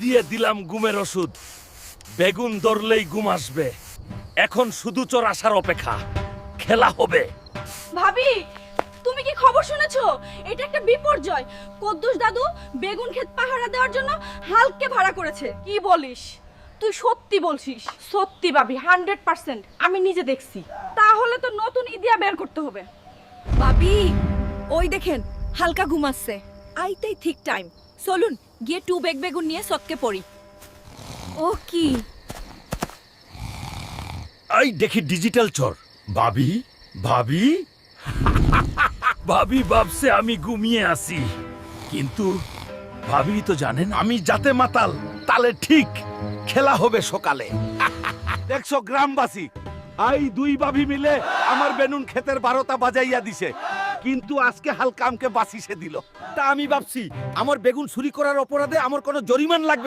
দিয়ে দিলাম ঘুমের ওষুধ। বেগুন ধরলেই ঘুম আসবে। এখন শুধু চোর আসার অপেক্ষা। খেলা হবে। ভাবি, তুমি কি খবর শুনেছো? এটা একটা বিপর্যয়। কদ্দুস দাদু বেগুন ক্ষেত পাহারা দেওয়ার জন্য হালকে ভাড়া করেছে। কি বলিস? তুই সত্যি বলছিস? সত্যি ভাবি, 100%। আমি নিজে দেখছি। তাহলে তো নতুন ইদিয়া বের করতে হবে। ভাবি, ওই দেখেন হালকা ঘুমাচ্ছে। আইতেই ঠিক টাইম। চলুন গিয়ে টু বেগ বেগুন নিয়ে সৎকে পড়ি। ও কি? এই দেখি ডিজিটাল চোর। ভাবি, ভাবি। ভাবি ভাবছে আমি ঘুমিয়ে আছি, কিন্তু ভাবি তো জানেন আমি যাতে মাতাল তালে ঠিক। খেলা হবে সকালে। দেখছো গ্রামবাসী, আই দুই ভাবি মিলে আমার বেনুন ক্ষেতের 12টা বাজাইয়া দিছে, কিন্তু আজকে হালকা আমকে বাঁচিয়ে দিল। তা আমি ভাবছি আমার বেগুন চুরি করার অপরাধে আমার কোনো জরিমান লাগবে